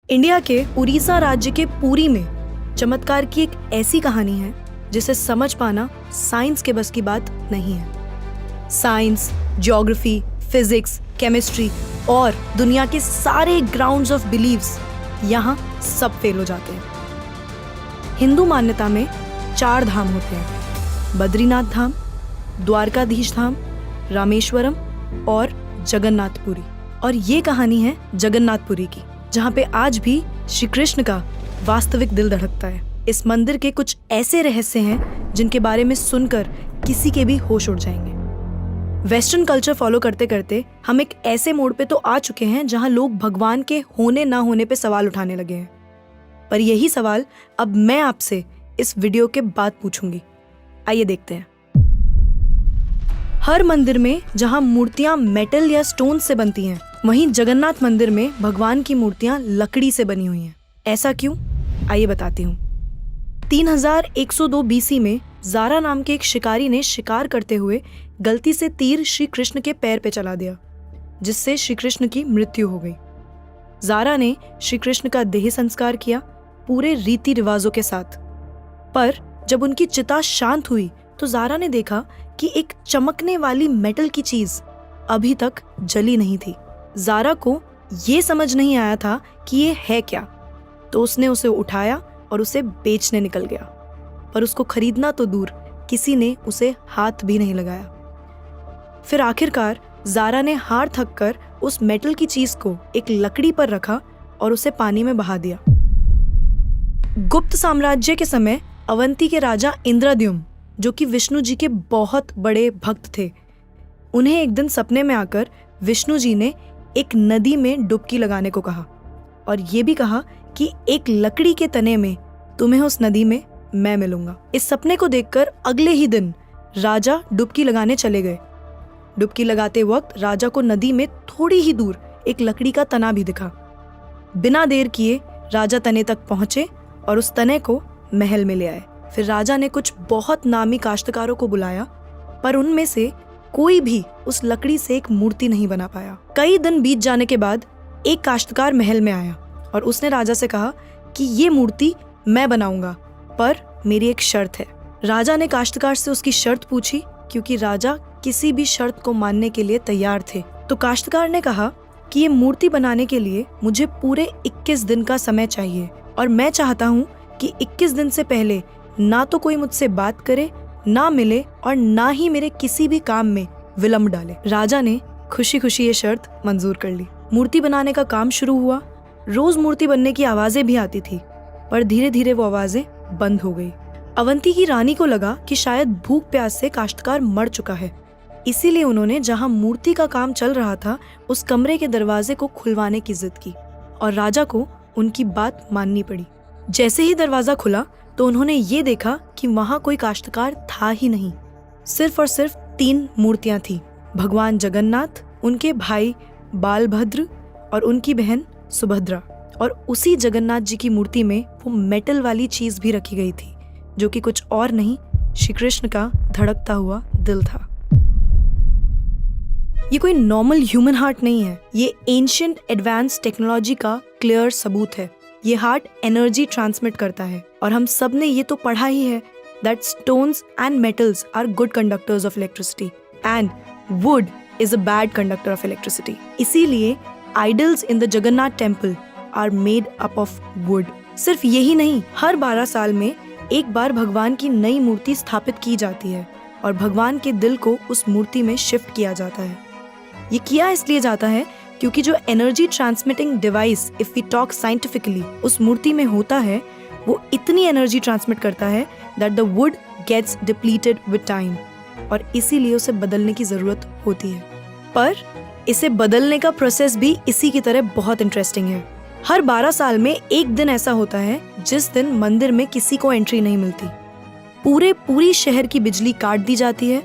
India के उड़ीसा राज्य के पुरी में चमत्कार की एक ऐसी कहानी है जिसे समझ पाना साइंस के बस की बात नहीं है। साइंस, ज्योग्राफी, फिजिक्स, केमिस्ट्री और दुनिया के सारे ग्राउंड्स ऑफ बिलीव्स यहाँ सब फेल हो जाते हैं। हिंदू मान्यता में 4 धाम होते हैं: बद्रीनाथ धाम, द्वारकाधीश धाम, रामेश्वरम और जगन्नाथपुरी। और ये कहानी है जगन्नाथपुरी की, जहाँ पे आज भी श्री कृष्ण का वास्तविक दिल धड़कता है। इस मंदिर के कुछ ऐसे रहस्य हैं जिनके बारे में सुनकर किसी के भी होश उड़ जाएंगे। वेस्टर्न कल्चर फॉलो करते करते हम एक ऐसे मोड़ पे तो आ चुके हैं जहाँ लोग भगवान के होने ना होने पे सवाल उठाने लगे हैं। पर यही सवाल अब मैं आपसे इस वीडियो के बाद पूछूंगी। आइए देखते हैं। हर मंदिर में जहाँ मूर्तियां मेटल या स्टोन से बनती हैं, वहीं जगन्नाथ मंदिर में भगवान की मूर्तियां लकड़ी से बनी हुई हैं। ऐसा क्यों? आइए बताती हूँ। 3102 बीसी में ज़ारा नाम के एक शिकारी ने शिकार करते हुए गलती से तीर श्री कृष्ण के पैर पे चला दिया, जिससे श्री कृष्ण की मृत्यु हो गई। ज़ारा ने श्री कृष्ण का देह संस्कार किया पूरे रीति रिवाजों के साथ। पर जब उनकी चिता शांत हुई तो ज़ारा ने देखा कि एक चमकने वाली मेटल की चीज अभी तक जली नहीं थी। ज़ारा को ये समझ नहीं आया था कि ये है क्या, तो उसने उसे उठाया और उसे बेचने निकल गया। पर उसको खरीदना तो दूर, किसी ने उसे हाथ भी नहीं लगाया। फिर आखिरकार ज़ारा ने हार थक कर उस मेटल की चीज को एक लकड़ी पर रखा और उसे पानी में बहा दिया। गुप्त साम्राज्य के समय अवंती के राजा इंद्रद्युम्न, जो कि विष्णु जी के बहुत बड़े भक्त थे, उन्हें एक दिन सपने में आकर विष्णु जी ने एक नदी में डुबकी लगाने को कहा और ये भी कहा कि एक लकड़ी के तने में तुम्हें उस नदी में मैं मिलूंगा। इस सपने को देखकर अगले ही दिन राजा डुबकी लगाने चले गए। डुबकी लगाते वक्त राजा को नदी में थोड़ी ही दूर एक लकड़ी का तना भी दिखा। बिना देर किए राजा तने तक पहुंचे और उस तने को महल में ले आए। फिर राजा ने कुछ बहुत नामी काश्तकारों को बुलाया, पर उनमें से कोई भी उस लकड़ी से एक मूर्ति नहीं बना पाया। कई दिन बीत जाने के बाद एक काश्तकार महल में आया और उसने राजा से कहा कि ये मूर्ति मैं बनाऊंगा, पर मेरी एक शर्त है। राजा ने काश्तकार से उसकी शर्त पूछी, क्योंकि राजा किसी भी शर्त को मानने के लिए तैयार थे। तो काश्तकार ने कहा कि ये मूर्ति बनाने के लिए मुझे पूरे 21 दिन का समय चाहिए और मैं चाहता हूँ कि 21 दिन से पहले ना तो कोई मुझसे बात करे, ना मिले और ना ही मेरे किसी भी काम में विलंब डाले। राजा ने खुशी खुशी ये शर्त मंजूर कर ली। मूर्ति बनाने का काम शुरू हुआ। रोज मूर्ति बनने की आवाजें भी आती थी, पर धीरे धीरे वो आवाजें बंद हो गई। अवंती की रानी को लगा कि शायद भूख प्यास से काश्तकार मर चुका है, इसीलिए उन्होंने जहाँ मूर्ति का काम चल रहा था उस कमरे के दरवाजे को खुलवाने की जिद की और राजा को उनकी बात माननी पड़ी। जैसे ही दरवाजा खुला तो उन्होंने ये देखा कि वहाँ कोई काश्तकार था ही नहीं। सिर्फ और सिर्फ 3 मूर्तियां थी: भगवान जगन्नाथ, उनके भाई बालभद्र और उनकी बहन सुभद्रा। और उसी जगन्नाथ जी की मूर्ति में वो मेटल वाली चीज भी रखी गई थी, जो कि कुछ और नहीं, श्री कृष्ण का धड़कता हुआ दिल था। ये कोई नॉर्मल ह्यूमन हार्ट नहीं है, ये एंशिएंट एडवांस टेक्नोलॉजी का क्लियर सबूत है। ये हार्ट एनर्जी ट्रांसमिट करता है और हम सब ने ये तो पढ़ा ही है that stones and metals are good conductors of electricity and wood is a bad conductor of electricity. इसीलिए idols in the Jagannath temple are made up of wood. सिर्फ यही नहीं, हर 12 साल में एक बार भगवान की नई मूर्ति स्थापित की जाती है और भगवान के दिल को उस मूर्ति में शिफ्ट किया जाता है। ये किया इसलिए जाता है क्योंकि जो energy transmitting device, if we talk scientifically, उस मूर्ति में होता है, वो इतनी एनर्जी ट्रांसमिट करता है that the wood gets depleted with time और इसीलिए उसे बदलने की जरूरत होती है। पर इसे बदलने का प्रोसेस भी इसी की तरह बहुत इंटरेस्टिंग है। हर 12 साल में एक दिन ऐसा होता है जिस दिन मंदिर में किसी को एंट्री नहीं मिलती। पूरी शहर की बिजली काट दी जाती है।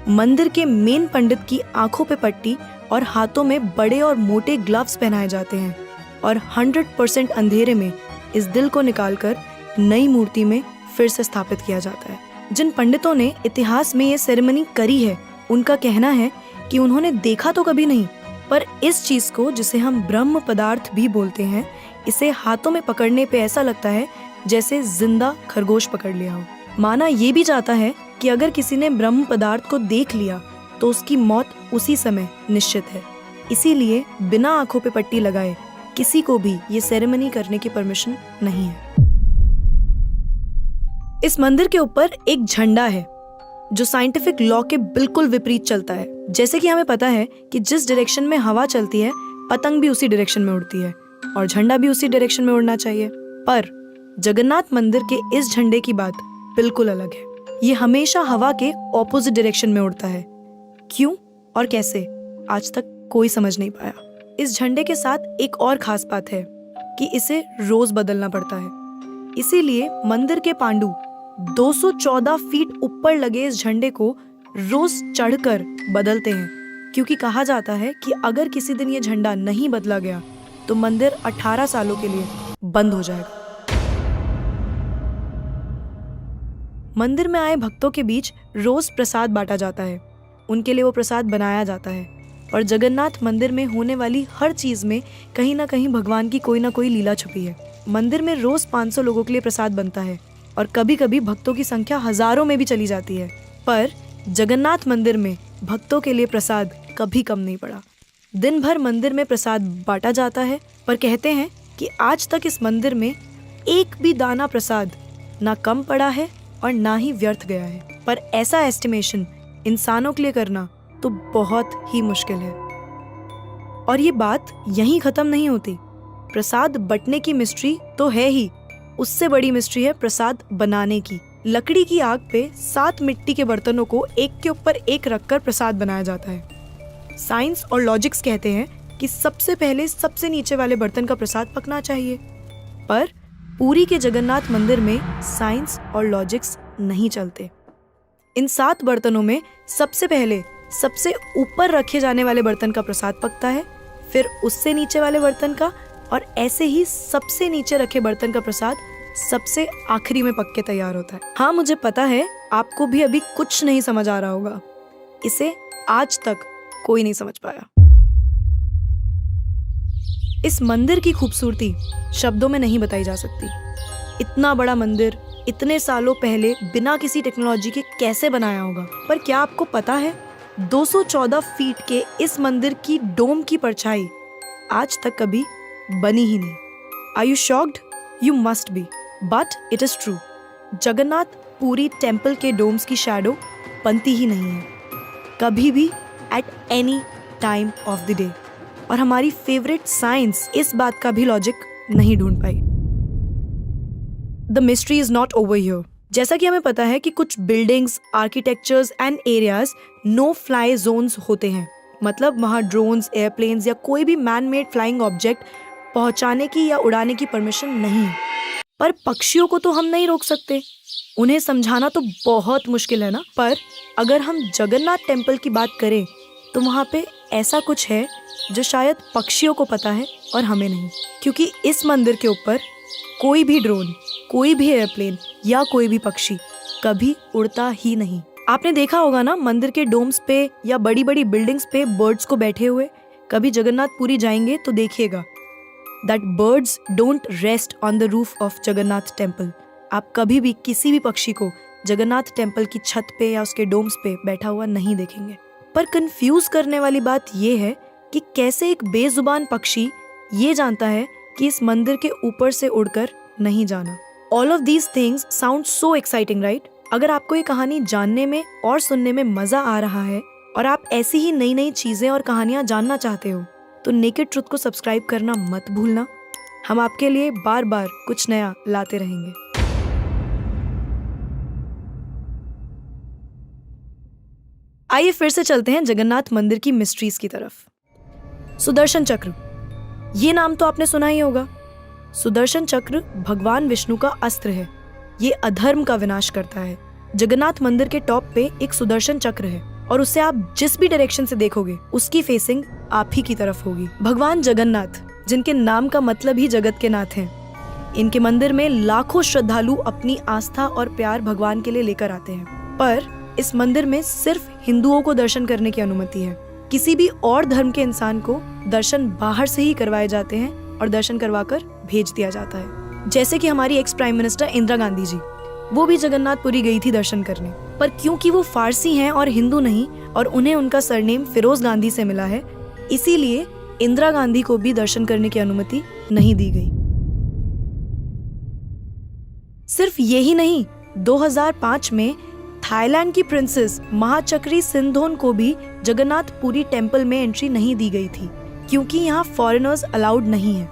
मंदिर के मेन पंडित की आंखों पे पट्टी और हाथों में बड़े और मोटे ग्लव्स पहनाए जाते हैं और 100% अंधेरे में इस दिल को निकालकर नई मूर्ति में फिर से स्थापित किया जाता है। जिन पंडितों ने इतिहास में ये सेरेमनी करी है, उनका कहना है कि उन्होंने देखा तो कभी नहीं, पर इस चीज को, जिसे हम ब्रह्म पदार्थ भी बोलते हैं, इसे हाथों में पकड़ने पे ऐसा लगता है जैसे जिंदा खरगोश पकड़ लिया हो। माना ये भी जाता है कि अगर किसी ने ब्रह्म पदार्थ को देख लिया तो उसकी मौत उसी समय निश्चित है। इसीलिए बिना आंखों पे पट्टी लगाए किसी को भी ये सेरेमनी करने की परमिशन नहीं है। इस मंदिर के ऊपर एक झंडा है जो साइंटिफिक लॉ के बिल्कुल विपरीत चलता है। जैसे कि हमें पता है कि जिस डायरेक्शन में हवा चलती है पतंग भी उसी डायरेक्शन में उड़ती है और झंडा भी उसी डायरेक्शन में उड़ना चाहिए। पर जगन्नाथ मंदिर के इस झंडे की बात बिल्कुल अलग है। ये हमेशा हवा के ऑपोजिट डायरेक्शन में उड़ता है। क्यों और कैसे आज तक कोई समझ नहीं पाया। इस झंडे के साथ एक और खास बात है कि इसे रोज बदलना पड़ता है। इसीलिए मंदिर के पांडु 214 फीट ऊपर लगे इस झंडे को रोज चढ़कर बदलते हैं, क्योंकि कहा जाता है कि अगर किसी दिन ये झंडा नहीं बदला गया तो मंदिर 18 सालों के लिए बंद हो जाएगा। मंदिर में आए भक्तों के बीच रोज प्रसाद बांटा जाता है। उनके लिए वो प्रसाद बनाया जाता है और जगन्नाथ मंदिर में होने वाली हर चीज में कहीं ना कहीं भगवान की कोई ना कोई लीला छुपी है। मंदिर में रोज 500 लोगों के लिए प्रसाद बनता है और कभी कभी भक्तों की संख्या हजारों में भी चली जाती है। पर जगन्नाथ मंदिर में भक्तों के लिए प्रसाद कभी कम नहीं पड़ा। दिन भर मंदिर में प्रसाद बांटा जाता है, पर कहते हैं कि आज तक इस मंदिर में एक भी दाना प्रसाद ना कम पड़ा है और ना ही व्यर्थ गया है। पर ऐसा एस्टिमेशन इंसानों के लिए करना तो बहुत ही मुश्किल है। और ये बात यहीं खत्म नहीं होती। प्रसाद बंटने की मिस्ट्री तो है ही, उससे बड़ी मिस्ट्री है प्रसाद बनाने की। लकड़ी की आग पे 7 मिट्टी के बर्तनों को एक के ऊपर एक रखकर प्रसाद बनाया जाता है। साइंस और लॉजिक्स कहते हैं कि सबसे पहले सबसे नीचे वाले बर्तन का प्रसाद पकना चाहिए। पर पुरी के जगन्नाथ मंदिर में साइंस और लॉजिक्स नहीं चलते। इन 7 बर्तनों में सबसे पहले सबसे ऊपर रखे जाने वाले बर्तन का प्रसाद पकता है, फिर उससे नीचे वाले बर्तन का, और ऐसे ही सबसे नीचे रखे बर्तन का प्रसाद सबसे आखिरी में पक के तैयार होता है। हाँ, मुझे पता है आपको भी अभी कुछ नहीं समझ आ रहा होगा। इसे आज तक कोई नहीं समझ पाया। इस मंदिर की खूबसूरती शब्दों में नहीं बताई जा सकती। इतना बड़ा मंदिर इतने सालों पहले बिना किसी टेक्नोलॉजी के कैसे बनाया होगा। पर क्या आपको पता है 214 फीट के इस मंदिर की डोम की परछाई आज तक कभी बनी ही नहीं। Are you shocked? You must be, but it is true. Jagannath Puri temple के डोम्स की शैडो बनती ही नहीं है कभी भी, at any time of the day. और हमारी फेवरेट साइंस इस बात का भी लॉजिक नहीं ढूंढ पाई। The mystery is not over here. जैसा कि हमें पता है कि कुछ buildings, architectures and areas no fly zones होते हैं, मतलब वहाँ ड्रोन्स, एयरप्लेन्स या कोई भी मैन मेड फ्लाइंग ऑब्जेक्ट पहुंचाने की या उड़ाने की परमिशन नहीं है। पर पक्षियों को तो हम नहीं रोक सकते, उन्हें समझाना तो बहुत मुश्किल है ना। पर अगर हम जगन्नाथ टेम्पल की बात करें तो वहाँ पे ऐसा कुछ है जो शायद पक्षियों को पता है और हमें नहीं, क्योंकि इस मंदिर के ऊपर कोई भी ड्रोन, कोई भी एयरप्लेन या कोई भी पक्षी कभी उड़ता ही नहीं। आपने देखा होगा ना मंदिर के डोम्स पे या बड़ी बड़ी बिल्डिंग्स पे बर्ड्स को बैठे हुए। कभी जगन्नाथपुरी जाएंगे तो देखिएगा that birds don't rest on the roof of Jagannath temple. आप कभी भी किसी भी पक्षी को जगन्नाथ टेम्पल की छत पे या उसके डोम्स पे बैठा हुआ नहीं देखेंगे। पर कंफ्यूज करने वाली बात यह है कि कैसे एक बेजुबान पक्षी ये जानता है कि इस मंदिर के ऊपर से उड़कर नहीं जाना। All of these things sound so exciting, right? अगर आपको ये कहानी जानने में और सुनने में मजा आ रहा है और आप ऐसी ही नई नई चीजें और कहानियां जानना चाहते हो तो नेकेड ट्रुथ को सब्सक्राइब करना मत भूलना। हम आपके लिए बार बार कुछ नया लाते रहेंगे। आइए फिर से चलते हैं जगन्नाथ मंदिर की मिस्ट्रीज की तरफ। सुदर्शन चक्र, ये नाम तो आपने सुना ही होगा। सुदर्शन चक्र भगवान विष्णु का अस्त्र है। ये अधर्म का विनाश करता है। जगन्नाथ मंदिर के टॉप पे एक सुदर्शन चक्र है और उसे आप जिस भी डायरेक्शन से देखोगे उसकी फेसिंग आप ही की तरफ होगी। भगवान जगन्नाथ, जिनके नाम का मतलब ही जगत के नाथ हैं, इनके मंदिर में लाखों श्रद्धालु अपनी आस्था और प्यार भगवान के लिए लेकर आते हैं। पर इस मंदिर में सिर्फ हिंदुओं को दर्शन करने की अनुमति है। किसी भी और धर्म के इंसान को दर्शन बाहर से ही करवाए जाते हैं और दर्शन करवाकर भेज दिया जाता है। जैसे कि हमारी ex prime minister Indira Gandhi ji, वो भी जगन्नाथपुरी गई थी दर्शन करने, पर क्योंकि वो फारसी हैं और हिंदू नहीं, और उन्हें उनका सरनेम फिरोज गांधी से मिला है, इसीलिए इंदिरा गांधी को भी दर्शन करने की अनुमति नहीं दी गई। सिर्फ यही नहीं, 2005 में थाईलैंड की प्रिंसेस महाचक्री सिंधोन को भी जगन्नाथपुरी टेम्पल में एंट्री नहीं दी गई थी, क्योंकि यहाँ फॉरेनर्स अलाउड नहीं है।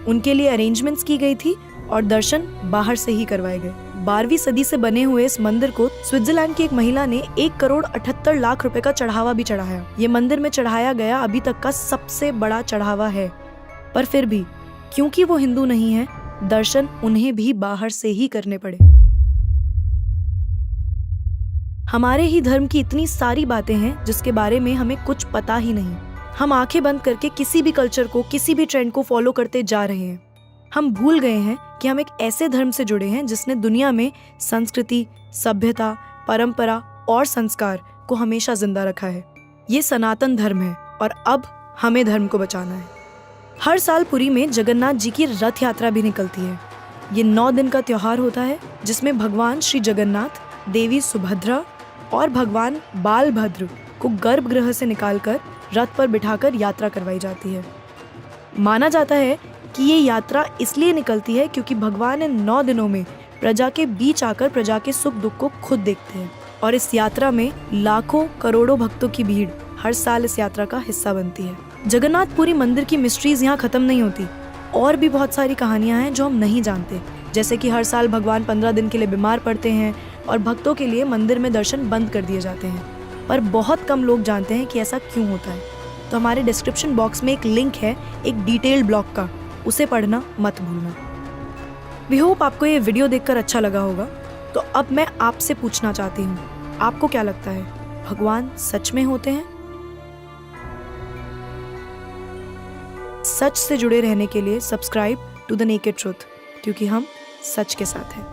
उनके लिए अरेंजमेंट्स की गई थी और दर्शन बाहर से ही करवाए गए। 12वीं सदी से बने हुए इस मंदिर को स्विट्जरलैंड की एक महिला ने 1,78,00,000 रुपए का चढ़ावा भी चढ़ाया। ये मंदिर में चढ़ाया गया अभी तक का सबसे बड़ा चढ़ावा है। पर फिर भी क्योंकि वो हिंदू नहीं है, दर्शन उन्हें भी बाहर से ही करने पड़े। हमारे ही धर्म की इतनी सारी बातें हैं जिसके बारे में हमें कुछ पता ही नहीं। हम आंखें बंद करके किसी भी कल्चर को, किसी भी ट्रेंड को फॉलो करते जा रहे हैं। हम भूल गए हैं कि हम एक ऐसे धर्म से जुड़े हैं जिसने दुनिया में संस्कृति, सभ्यता, परंपरा और संस्कार को हमेशा जिंदा रखा है। ये सनातन धर्म है और अब हमें धर्म को बचाना है। हर साल पुरी में जगन्नाथ जी की रथ यात्रा भी निकलती है। ये 9 दिन का त्योहार होता है जिसमें भगवान श्री जगन्नाथ, देवी सुभद्रा और भगवान बालभद्र को गर्भगृह से निकालकर रथ पर बिठाकर यात्रा करवाई जाती है। माना जाता है कि ये यात्रा इसलिए निकलती है क्योंकि भगवान इन 9 दिनों में प्रजा के बीच आकर प्रजा के सुख दुख को खुद देखते हैं, और इस यात्रा में लाखों करोड़ों भक्तों की भीड़ हर साल इस यात्रा का हिस्सा बनती है। जगन्नाथपुरी मंदिर की मिस्ट्रीज यहाँ खत्म नहीं होती। और भी बहुत सारी कहानियां हैं जो हम नहीं जानते, जैसे कि हर साल भगवान 15 दिन के लिए बीमार पड़ते हैं और भक्तों के लिए मंदिर में दर्शन बंद कर दिए जाते हैं। पर बहुत कम लोग जानते हैं कि ऐसा क्यों होता है। तो हमारे डिस्क्रिप्शन बॉक्स में एक लिंक है एक डिटेल्ड ब्लॉग का, उसे पढ़ना मत भूलना। वी होप आपको ये वीडियो देखकर अच्छा लगा होगा। तो अब मैं आपसे पूछना चाहती हूँ, आपको क्या लगता है, भगवान सच में होते हैं? सच से जुड़े रहने के लिए subscribe to the naked truth, क्योंकि हम सच के साथ हैं।